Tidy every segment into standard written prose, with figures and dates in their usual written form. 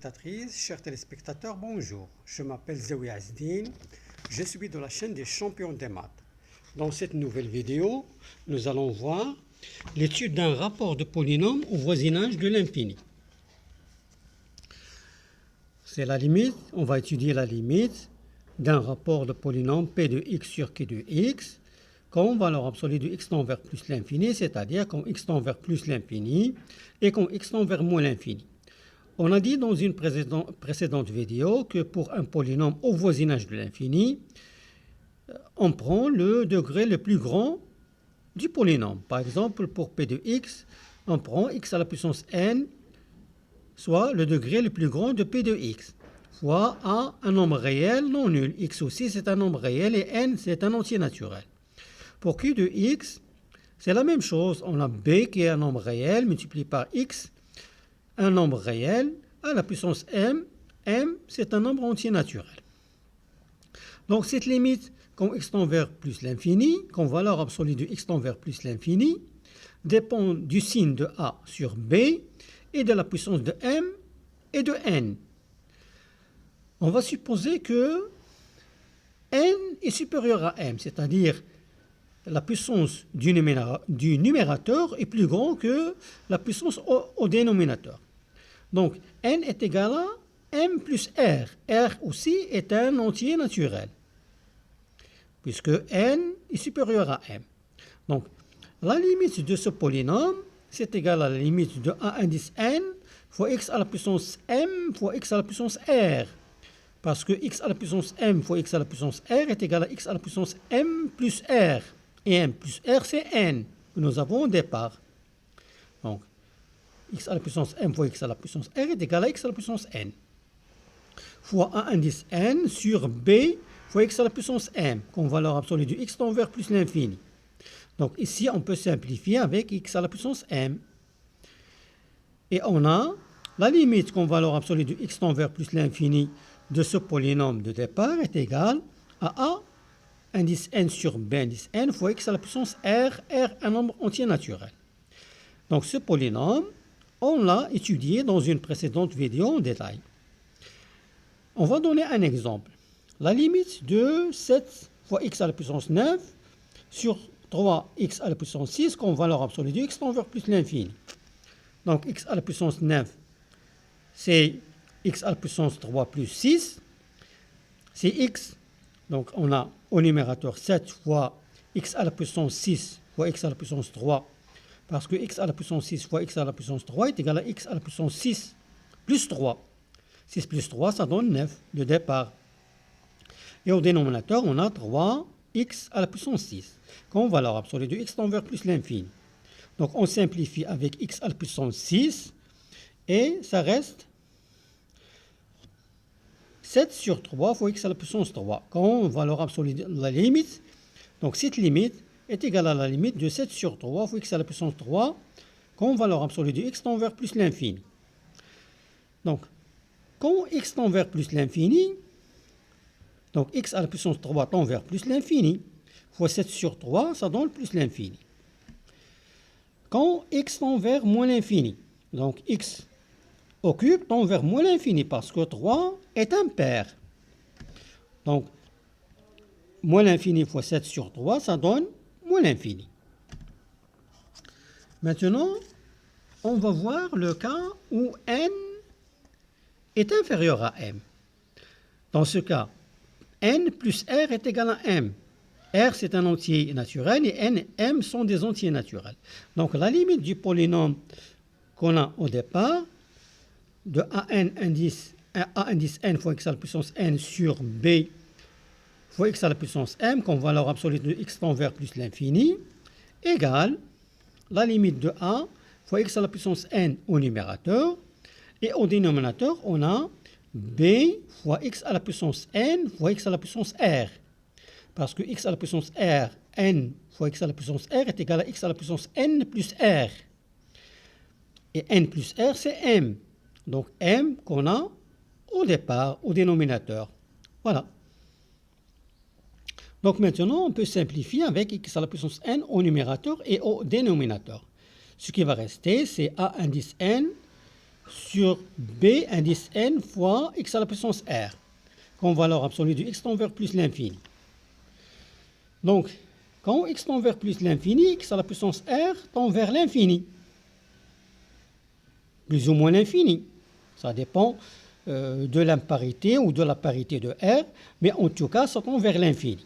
téléspectatrices, chers téléspectateurs, bonjour. Je m'appelle Zawi Azdine, je suis de la chaîne des champions des maths. Dans cette nouvelle vidéo, nous allons voir l'étude d'un rapport de polynôme au voisinage de l'infini. C'est la limite, on va étudier la limite d'un rapport de polynôme P de x sur Q de x quand valeur absolue de x tend vers plus l'infini, c'est-à-dire quand x tend vers plus l'infini et quand x tend vers moins l'infini. On a dit dans une précédente vidéo que pour un polynôme au voisinage de l'infini, on prend le degré le plus grand du polynôme. Par exemple, pour P de x, on prend x à la puissance n, soit le degré le plus grand de P de x, fois a, un nombre réel non nul. X aussi, c'est un nombre réel et n, c'est un entier naturel. Pour Q de x, c'est la même chose. On a b qui est un nombre réel multiplié par x, un nombre réel à la puissance m. M, c'est un nombre entier naturel. Donc cette limite, quand x tend vers plus l'infini, quand valeur absolue de x tend vers plus l'infini, dépend du signe de a sur b et de la puissance de m et de n. On va supposer que n est supérieur à m, c'est-à-dire la puissance du numérateur est plus grande que la puissance au dénominateur. Donc, n est égal à m plus r. R aussi est un entier naturel, puisque n est supérieur à m. Donc, la limite de ce polynôme, c'est égal à la limite de a indice n fois x à la puissance m fois x à la puissance r. Parce que x à la puissance m fois x à la puissance r est égal à x à la puissance m plus r. Et m plus r, c'est n que nous avons au départ. Donc, x à la puissance m fois x à la puissance r est égal à x à la puissance n. Fois a indice n sur b fois x à la puissance m, comme valeur absolue de x tend vers plus l'infini. Donc ici, on peut simplifier avec x à la puissance m. Et on a la limite comme valeur absolue de x tend vers plus l'infini de ce polynôme de départ est égale à a indice n sur b indice n fois x à la puissance r, r un nombre entier naturel. Donc ce polynôme, on l'a étudié dans une précédente vidéo en détail. On va donner un exemple. La limite de 7 fois x à la puissance 9 sur 3x à la puissance 6 comme valeur absolue de x tend vers plus l'infini. Donc x à la puissance 9, c'est x à la puissance 3 plus 6, c'est x. Donc on a au numérateur 7 fois x à la puissance 6 fois x à la puissance 3, parce que x à la puissance 6 fois x à la puissance 3 est égal à x à la puissance 6 plus 3. 6 plus 3, ça donne 9, le départ. Et au dénominateur, on a 3x à la puissance 6, comme valeur absolue de x tend vers plus l'infini. Donc on simplifie avec x à la puissance 6, et ça reste 7 sur 3 fois x à la puissance 3, quand valeur absolue de la limite. Donc cette limite est égale à la limite de 7 sur 3 fois x à la puissance 3, quand valeur absolue de x tend vers plus l'infini. Donc, quand x tend vers plus l'infini, donc x à la puissance 3 tend vers plus l'infini, fois 7 sur 3, ça donne plus l'infini. Quand x tend vers moins l'infini, donc x au cube tend vers moins l'infini, parce que 3 est impair. Donc, moins l'infini fois 7 sur 3, ça donne moins l'infini. Maintenant, on va voir le cas où n est inférieur à m. Dans ce cas, n plus r est égal à m. R, c'est un entier naturel et n et m sont des entiers naturels. Donc, la limite du polynôme qu'on a au départ, de a indice n fois x à la puissance n sur b fois x à la puissance m, comme valeur absolue de x tend vers plus l'infini, égale la limite de a fois x à la puissance n au numérateur, et au dénominateur, on a b fois x à la puissance n fois x à la puissance r. Parce que x à la puissance r, n fois x à la puissance r est égal à x à la puissance n plus r. Et n plus r, c'est m. Donc m qu'on a au départ, au dénominateur. Voilà. Donc maintenant, on peut simplifier avec x à la puissance n au numérateur et au dénominateur. Ce qui va rester, c'est a indice n sur b indice n fois x à la puissance r, comme valeur absolue de x tend vers plus l'infini. Donc, quand x tend vers plus l'infini, x à la puissance r tend vers l'infini. Plus ou moins l'infini. Ça dépend de l'imparité ou de la parité de R, mais en tout cas, ça tend vers l'infini.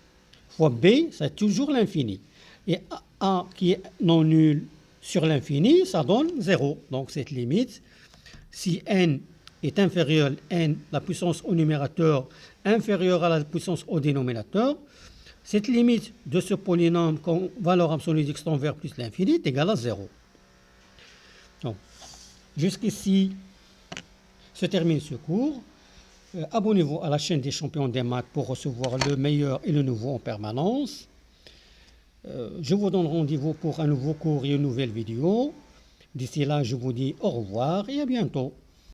Fois B, c'est toujours l'infini. Et A qui est non nul sur l'infini, ça donne 0. Donc cette limite, si n est inférieur à n, la puissance au numérateur, inférieure à la puissance au dénominateur, cette limite de ce polynôme, comme valeur absolue d'x tend vers plus l'infini, est égale à 0. Donc, jusqu'ici se termine ce cours. Abonnez-vous à la chaîne des champions des maths pour recevoir le meilleur et le nouveau en permanence. Je vous donne rendez-vous pour un nouveau cours et une nouvelle vidéo. D'ici là, je vous dis au revoir et à bientôt.